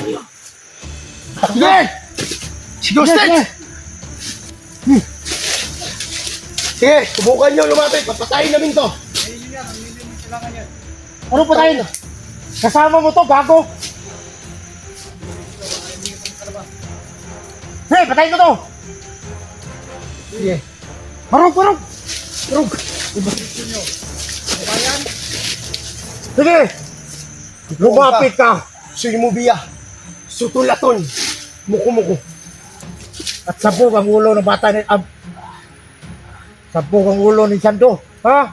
Sige! Sige, Stage! Sige, subukan nyo lumapit. Papatayin namin to. Ano patayin? Kasama mo to, gago! Hey, patayin mo to! Sige. Marog! Sige! Lumapit ka! Suyumubiya. Sutulaton. Muko-muko. At sabog ang ulo ng bata ni... sabog ang ulo ni Sando. Ha?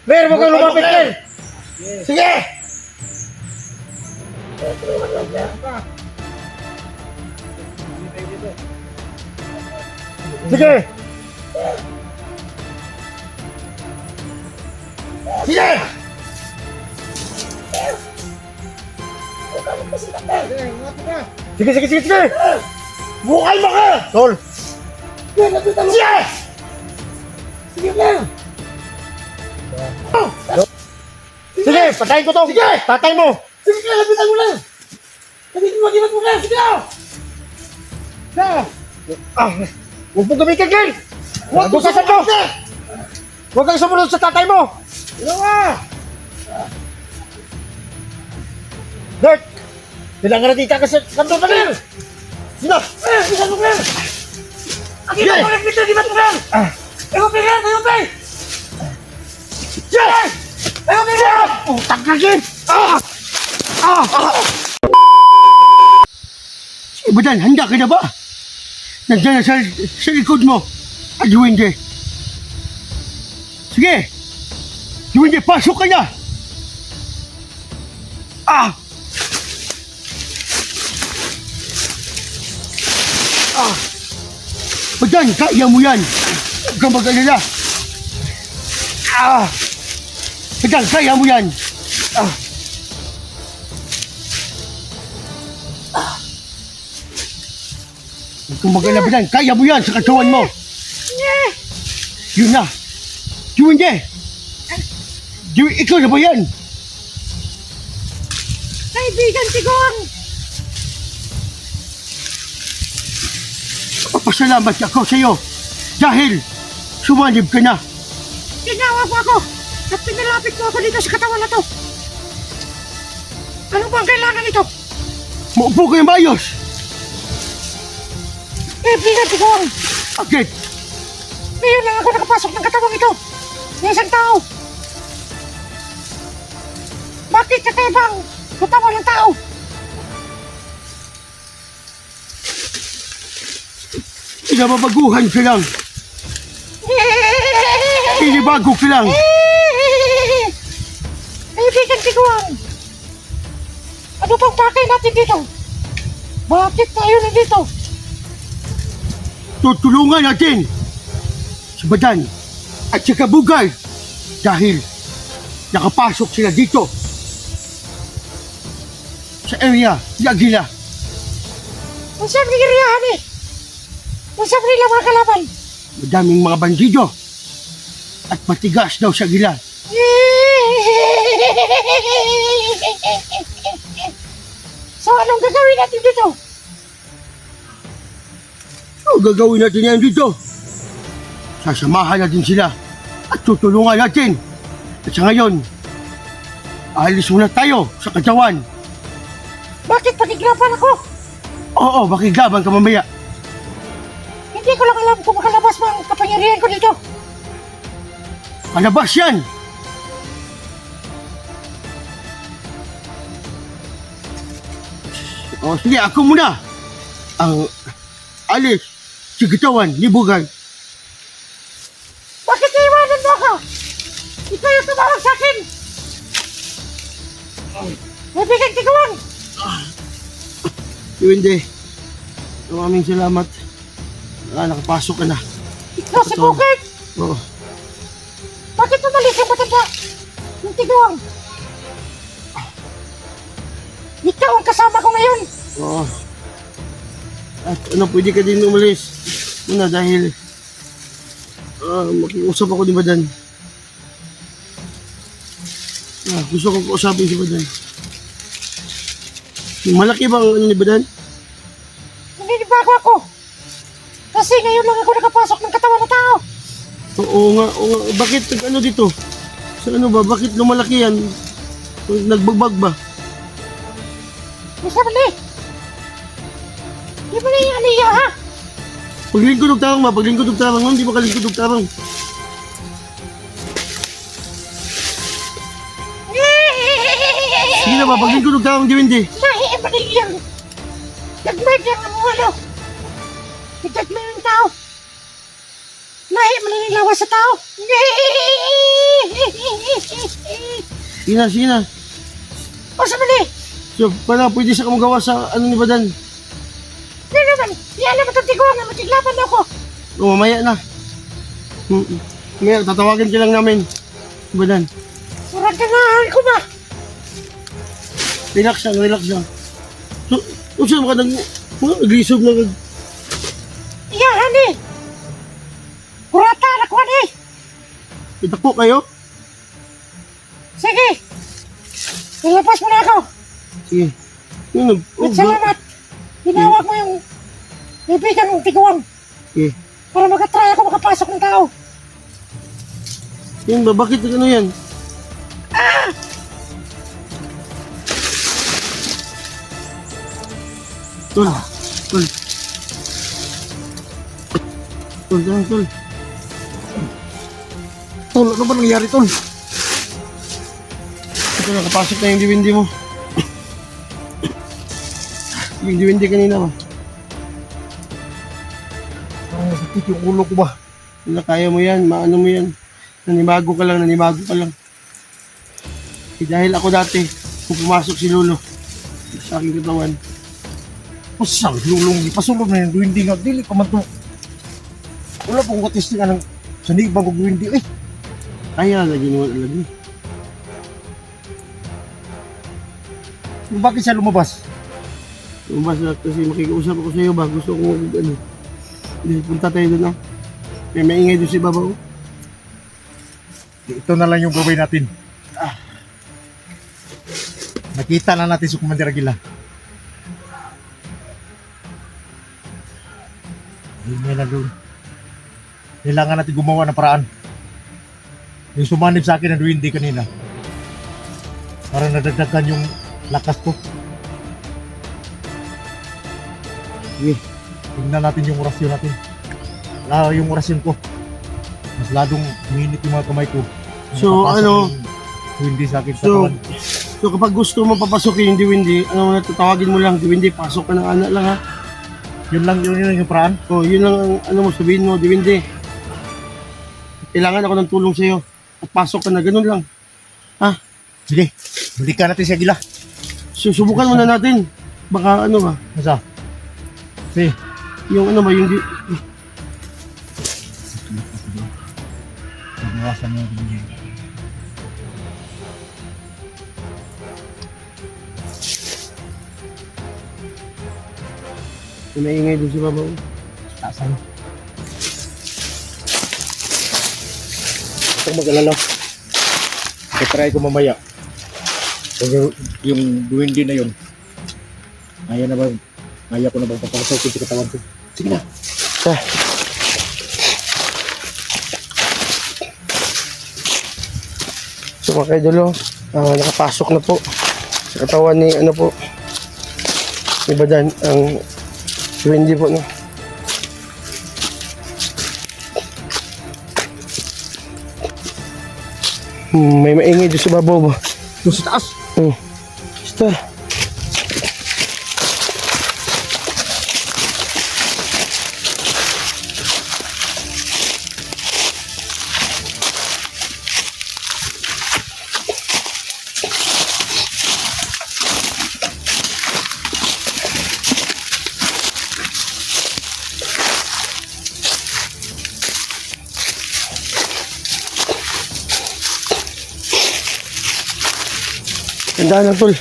Mer, huwag kang lumapit, Mer! Sige! Sige! Sige! Sige! Bukay mo ka! Tol! Sige! Sige ka! Sige, patayin ko to! Sige! Tatay mo! Sige ka! Lapitan mo lang! Lapitan mo lang! Sige ka! Huwag mo gamitin, Gil! Huwag mo Huwag kang Sando! Huwag kang sumunod sa tatay mo! Ano ka? Dirt! Kailangan natin ka sa Sando na rin! Sino? Bisan mo lang! Sige! Di ba ito lang? Ayaw pa yan! Ayaw pa! Sige! Ayaw pa yan! Putang ka, Gil! Ibadan, handa ka na ba? Nandiyan na sa likod mo. At Duwende. Sige! Duwende, pasok ka na! Badan, kaya mo yan! Huwag kang mag-alala! Badan, kaya mo yan! Huwag kang mag-alala, Badan, kaya mo yan sa katawan mo! Yun na! Duwende! Ikaw na ba yan? Kaibigan Tigong! Papasalamat ako sa iyo dahil sumanib ka na. Ginawa mo ako at pinalapit mo ako dito sa katawan na to. Ano ba ang kailangan nito? Maupo kayo maayos. Kaibigan Tigong! Bakit? Ngayon lang ako nakapasok ng katawan ito ng isang tao. Bakit kakaibang katawan ng tao? Pinababaguhan ka lang. Pinibago ka lang. Kaibigan Tigong! Ano bang pakay natin dito? Bakit tayo nandito? Tutulungan natin si Badan at si Kabugay dahil nakapasok sila dito sa area ni Agila. Ang siyang nagiriyahan eh. Ang siyang nila mga kalaban. Madaming mga bandido at matigas daw sa Agila. So anong gagawin natin dito? Ang gagawin natin yan dito? Sasamahan natin sila at tutulungan natin. At sa ngayon, alis muna tayo sa katawan. Bakit pakiglaban ako? Oo, makigabang ka mamaya. Hindi ko lang alam kung makalabas mo ang kapangyarihan ko dito. Palabas yan! O sige, ako muna ang alis sa katawan ni Bugay. Bakit iiwanan mo ako? Ikaw yung tumawag sa akin. Kaibigan Tigong! Hindi. Maraming salamat. Nakapasok ka na. Ikaw si Bukit! Oo. Bakit umalis ang matanda? Yung Tigong! Ikaw ang kasama ko ngayon! Oo. At ano, pwede ka din umalis muna dahil makiusap ako ni Badan. Gusto ko kausapin si Badan. Malaki ba ang ano ni Badan? Naninibago ako. Kasi ngayon lang ako nakapasok ng katawan ng tao. Oo nga, oo nga. Bakit ano dito? Sa ano ba? Bakit lumalaki yan? Nagbagbag ba? Basta mali. Di mo na yung aliya, ha? Paglingkod og tarang ba? Paglingkod og tarang. Hindi ba kalingkod og tarang? Sige na ba? Paglingkod og tarang, Diwindi. Lahi ang maniyang. Nagmay niya ang ano. Nagmay ng tao. Lahi ang maniyang lawas sa tao. Sige na, sige na. Basta mali. So, para pwede siya kamagawa sa ano ni Badan. Di naman. Di alam mo itong tiguan na matiglaban ako. O, mamaya na. Mamaya, tatawagan ka lang namin. Badan. Surang tangahan ko ba? Relax lang, relax lang. So, saan mo ka nag-resolve na nag... Iyahan eh. Kurata na ko eh. Itakbo kayo? Sige. Ilabas mo na ako. Sige. Yun, At salamat. Tinawag mo yung ibigan ng tiguan Sige. para mag-try ako makapasok ng tao. Yun ba, bakit ano yan? Tol, tol. Tol, tol, tol. Tol, ano ba nangyari, Tol? Ito, nakapasok na yung diwindi mo. Yung diwindi kanina ba? Parang masakit yung ulo ko ba? Wala, kaya mo yan, maano mo yan. Nanibago ka lang, nanibago ka lang. Dahil ako dati, kung pumasok si Lolo sa aking katawan, Pasang lulong, pasulong na yung duwindi nga. Dili pa man to. Wala pong katisting anang sanibang kong duwindi. Eh, kaya lagi naman lagi. bakit siya lumabas? Lumabas na kasi makikiusap ako sa iyo ba? Gusto ko ano. Hindi, punta tayo doon, no? May maingay doon si Babaw. Ito na lang yung gawin natin. Nakita na natin si Commander Aguila. Hindi na doon. Kailangan natin gumawa ng paraan. Yung sumanib sa akin na duwindi kanina. Para nadagdagan yung lakas ko. Sige. Tingnan natin yung orasyon natin. Yung orasyon ko. Mas ladong minit yung mga kamay ko. So, Nakapasok ano? yung duwindi sa akin sa So, katawan. so kapag gusto mo papasokin yung diwindi, ano na tatawagin mo lang, diwindi, pasok ka ng anak lang, ha? Yun lang yung paraan. O, yun lang ang ano mo, sabihin mo, diwindi. Kailangan ako ng tulong sa iyo. At pasok ka na, ganun lang. Sige, balikan natin si Aguila. Susubukan muna natin. Baka ano ba, Masa? Sige. yung ano ba, yung Pagbawasan mo yung yung maingay doon si Babaw. tasan. Huwag kang mag-alala. I-try ko mamaya. Kung yung duwindi na yun, kaya ko na bang papakasokin sa katawan ko. Sige na. So mga kaidolo, nakapasok na po sa katawan ni ano po, ni Badan, ang diwindi po, no? May maingay doon sa babaw ba? Doon sa taas. Basta. Tandaan lang, tol.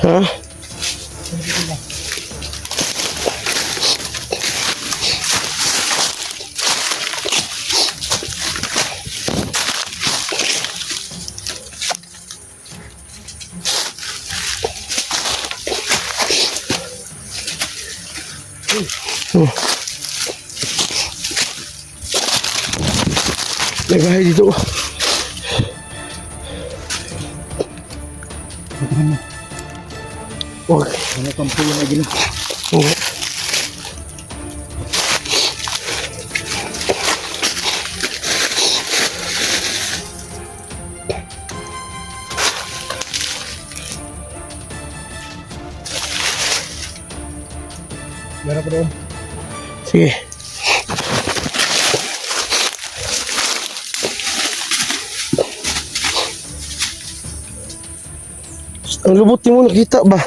Ha? Oh. May bahay dito. Huwag. Ano kang puyo na gina? Oo. Meron ko doon. Sige. Ang lubot ni mo nakita ba?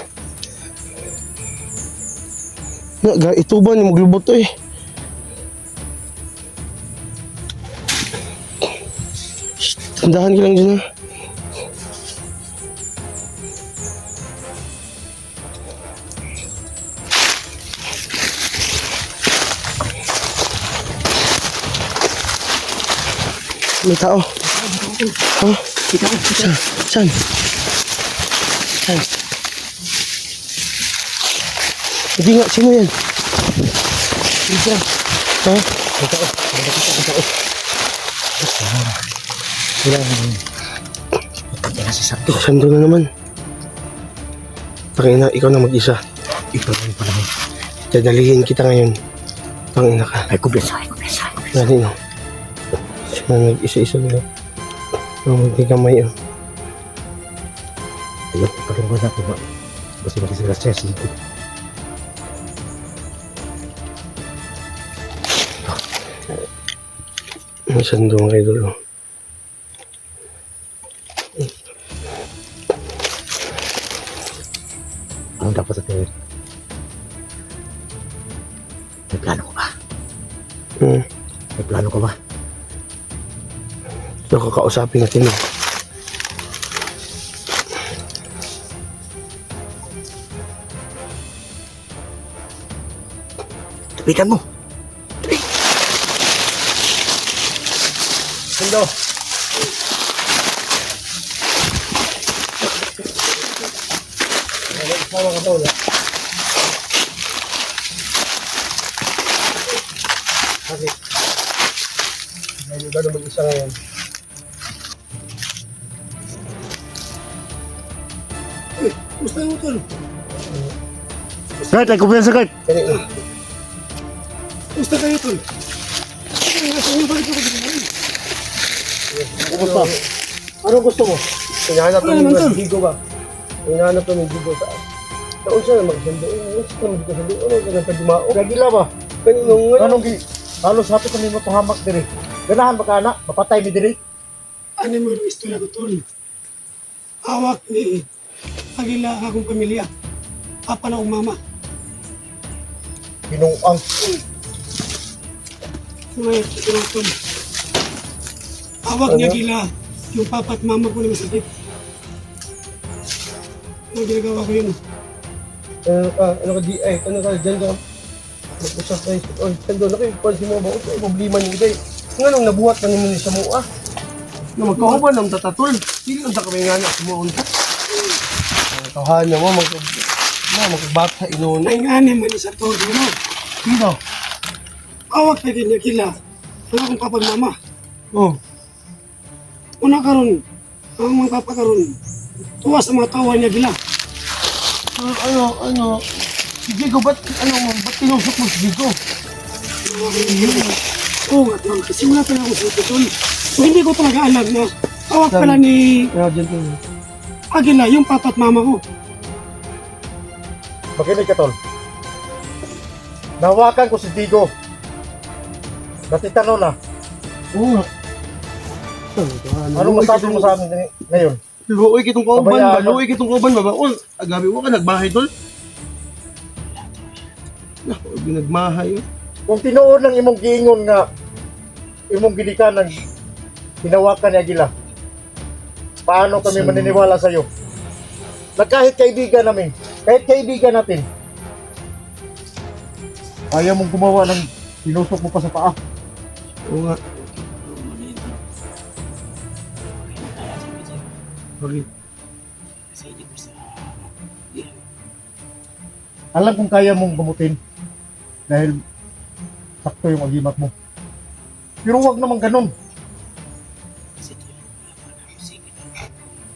Ito ba ni maglubot to eh? Shh, tandahan ka lang dyan ha. May tao. Ha? Saan? Saan? Hindi nga, sino yan? Isa. Ha? May tao. Kailangan mo. Patay na si Santo. Sando na naman. Tangina, ikaw na mag-isa. Ikaw na yung panahon. Dadalihin kita ngayon. Tangina ka. Ay, kumpiyansa. Dali no. Siya na nag-isa-isa nila. Hindi kamay oh. Ayun, ipalungkot natin ba? Basta makisira siya sa likod. May sando mga idol oh. Anong dapat sa tingin? May plano ko ba? May plano ko ba? So kakausapin natin oh. Tapikan mo! Sando! Sama ka to ulit. Bakit? May iba na mag-isa ngayon. Gusto mo tol? Kurt, ay kumpiyansa Kurt! Kani oh. Gusto kayo tol? Kumusta? Ano gusto mo? Hinahanap Ano kami naman, ng tol? Digo ba? Hinahanap kami ng Digo sa... Taon siya na magsando. Ano siya na magsando? Ano ka nang pagdumao? Gagila ba? Kanino nga? Anong gi? Halos hapit kami matuhamak diri. Ganahan ba ka na? Mapatay mi diri? Ano mo yung istorya ko tol? Hawak ni Agila akong pamilya. Papa na akong mama. Binuang. Ngayon, ito lang tol. Hawak ni Agila yung papa at mama ko na masakit. Ano ginagawa ko yun? Ano ka di? Ay, ano ka dyan ka? Mag-usap tayo. Oy, sando na kayo. Pansin mo ba? Ay, problema niyo kayo. Nga nung nabuhat na niyo sa mua. Na magkahuban ng tatatol. Hindi lang sa kami nga na sumuon ka. Tahan niya mo, magbata inuun. Ay nga naman isa to, di mo. Sino? Hawak na din Agila. Wala akong papa at mama. Oh. Una karon, ang mga papa karon, tuwa sa mga tawa ni Agila. Ano? Si Diego, ba't tinusok mo si Diego? Oo nga tol, kasi wala talaga akong suko tol. So hindi ko talaga alam na hawak pala ni Kaya dyan to. Agila yung papa at mama ko. Makinig ka tol. Nahawakan ko si Digo. Natitano na. Oo nga. Ano masabi mo sa amin ngayon? Luoy kitong kauban ba? Pabayaan. Luoy kitong kauban ba? Oh, agabi mo ka nagbahay tol. Naku, nagmahay oh. Kung tinuod lang imong giingon nga imong gidikanan hinawakan ni Agila. Paano kami maniniwala sa iyo? Na kahit kaibigan namin, kahit kaibigan natin, ayaw mong gumawa ng sinusok mo pa sa paa. Oo nga. Bakit? Alam kong kaya mong gamutin dahil sakto yung agimat mo. Pero wag naman ganun.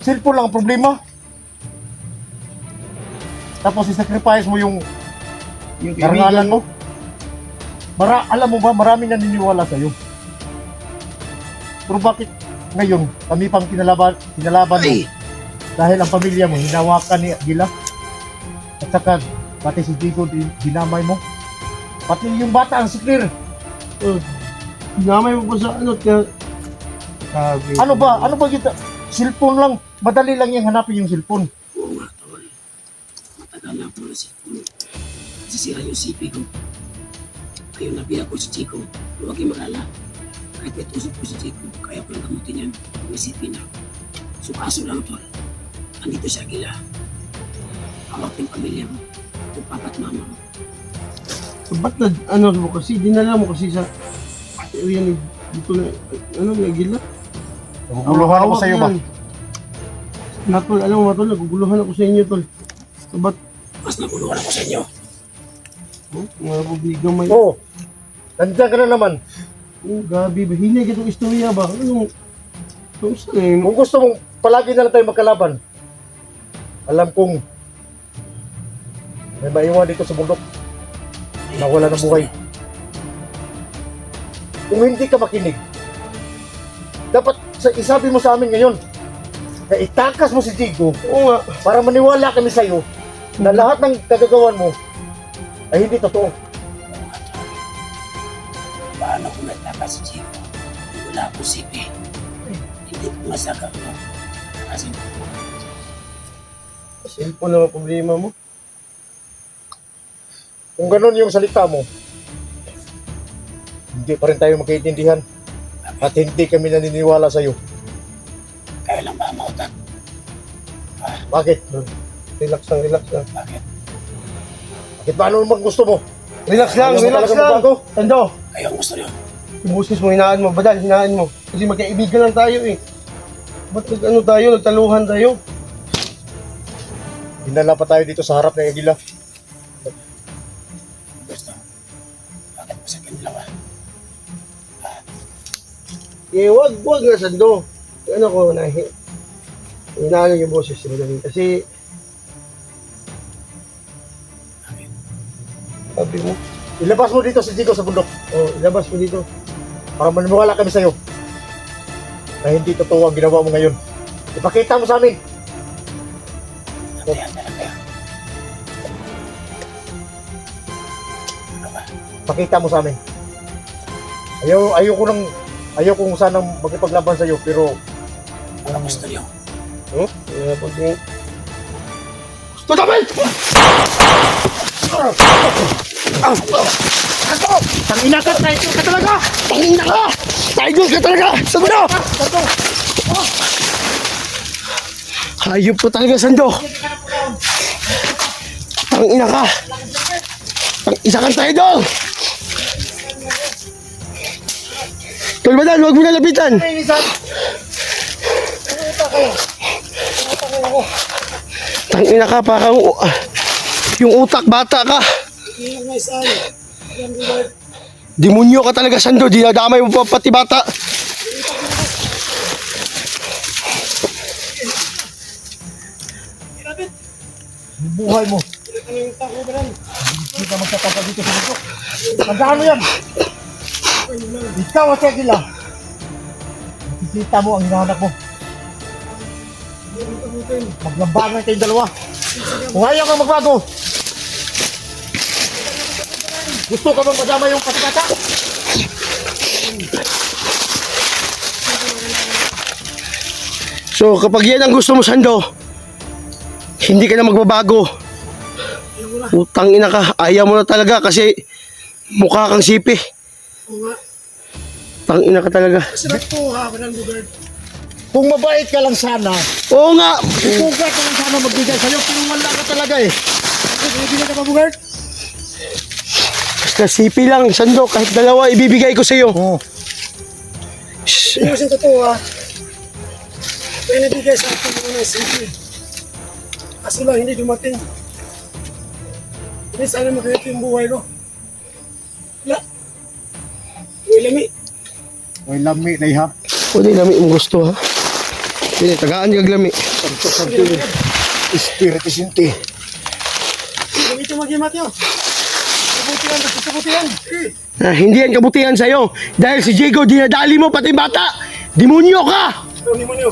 Cellphone lang ang problema. Tapos i-sacrifice mo yung Yung karangalan mo. Alam mo ba, maraming naniniwala sa'yo. Pero bakit ngayon, kami pang kinalaban mo? Dahil ang pamilya mo, hinawakan ni Agila. At saka, pati si Digo, dinamay mo. Pati yung bata, ang si Claire. Ginamay mo pa sa ano, kaya... Sabi. Ano ba kita? Cellphone lang. Madali lang yung hanapin yung cellphone. Oo nga, tol. Matagal na po na cellphone. Sisira yung CP ko. Ayun, nabiya ko si Chico. Huwag kayong mag-alala. Kahit may tusok ko si Chico, kaya ko lang gamutin yan. May CP na. So kaso lang, tol. Andito siya Agila. Hawak yung pamilya mo. Yung papa at mama mo. So, ba't na, ano mo kasi, dinala mo kasi sa area ni, dito na, ano, nagila? Naguguluhan ako sa'yo ba? Natol, alam mo ba tol, naguguluhan ako sa inyo tol. So, ba't, Mas naguluhan ako sa inyo. mga publigang may, Oo. Nandiyan ka na naman. gabi ba, hinay itong istorya ba? Anong, kung saan eh, Kung gusto mong palagi na lang tayo magkalaban, alam kong may maiwan dito sa bundok na wala ng buhay. Kung hindi ka makinig, dapat isabi mo sa amin ngayon na itakas mo si Digo oo nga, para maniwala kami sa iyo na lahat ng kagagawan mo ay hindi totoo. Paano kung nagtaka si Chico? Wala akong CP. Hindi ko masaka ko. Kasi cellphone lang ang problema mo. Kung ganun yung salita mo, hindi pa rin tayo magkaintindihan at hindi kami naniniwala sa iyo. kaya lang ba mautak? Bakit? Relax lang. Bakit? Bakit ba ano naman gusto mo? Relax lang, Ayaw mo relax talaga lang. magbago? Tando, Kayo ang gusto niyo. yung boses mo, hinaan mo, badal, hinaan mo. Kasi magkaibigan lang tayo eh. Ba't ano tayo, nagtaluhan tayo? Hinala pa tayo dito sa harap ng Agila. Gusto. Bakit mo sa akin dalawa? Eh, wag nga Sando. Ano ko, hinaan yung boses si Madalin. Kasi, Bakit? sabi mo, Ilabas mo dito si Digo sa bundok ilabas mo dito. para maniwala kami sa iyo na hindi totoo ang ginawa mo ngayon. Ipakita mo sa amin. Nandiyan na lang kayo. Ano ba? Pakita mo sa amin. Ayaw kong sanang magipaglaban sa iyo pero Ano gusto niyo? Pag gusto namin! tangina ka talaga. Tangina ka! Tiger ka talaga! Sando! Hayop po talaga, Sando! Tangina ka! Isa kang tayo daw! Tol Badal, huwag mo na lapitan! Tangina ka, parang yung utak bata ka! Demonyo ka talaga, Sando. Dinadamay mo pa pati bata. Buhay mo. Hindi ka magtatapal dito sa bundok. Magkano yan? Ikaw at si Agila. Makikita mo ang hinahanap mo. Maglambangan kayong dalawa. Kung ayaw kang magbago, gusto ka bang madama yung patikata? So, kapag yan ang gusto mo, Sando, hindi ka na magbabago. Utang ina ka. Ayaw mo na talaga kasi mukha kang sipi. Tang ina ka talaga. Kung mabait ka lang sana, Oo nga. Bugart ka lang sana magbigay sa'yo, pero wala ka talaga eh. Hindi ka ba, Bugart? Basta sipi lang, Sando. Kahit dalawa, ibibigay ko sa'yo. Oo. Hindi mo siya totoo ha. May nabigay sa akin yung mga simple. Kaso lang hindi dumating. Hindi sana makayot yung buhay ko. Wala. lami. May lami na iha. Pwede lami mo gusto ha. Pwede, tagaan kag lami. Santo. Espiritu Santo. Ito mag-imat yun. Kabutihan. Hindi yan kabutihan sa'yo. Dahil si Diego dinadali mo pati bata. Demonyo ka! Ano mo niyo?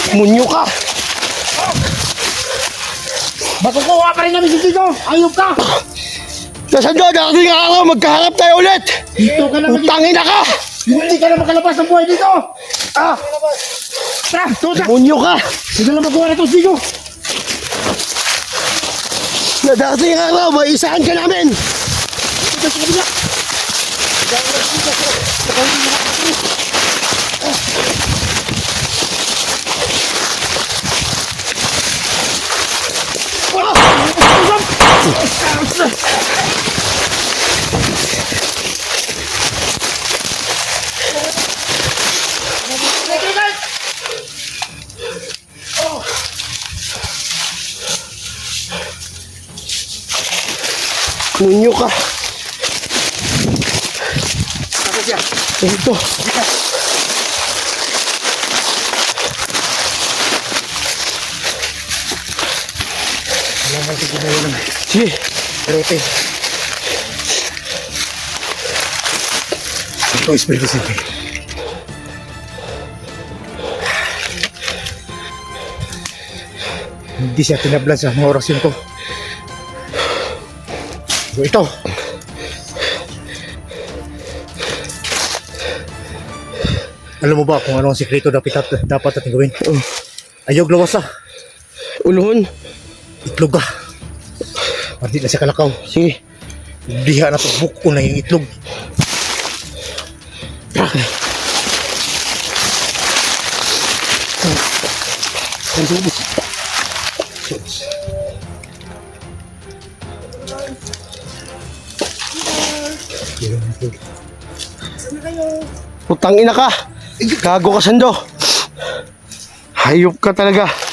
Demonyo ka! Makukuha pa rin namin si Tigo. Ayop ka. Nasaan doon? Darating ang araw, magkaharap tayo ulit! Dito ka na Utangin na ka! Hindi ka na makalabas ng buhay dito. Tara, tuta. Demonyo ka! Hindi na magawa na ito, Tigo. Darating ang araw, maisahan ka namin! Ito sa kabila. Demonyo ka! Ito. Sige. Rote. Santo Espiritu Santo. Hindi siya tinablan sa mga orasyon ko. So ito. Alam mo ba kung ano ang sikreto dapat natin gawin? Ayog lawasa. Uluhon. Itlog ka. Pati na sa kalakaw. Sige. Diha na ito. Buko na yung itlog. Ang subos. Utangin na ka! Gago ka, Sando! Hayop ka talaga!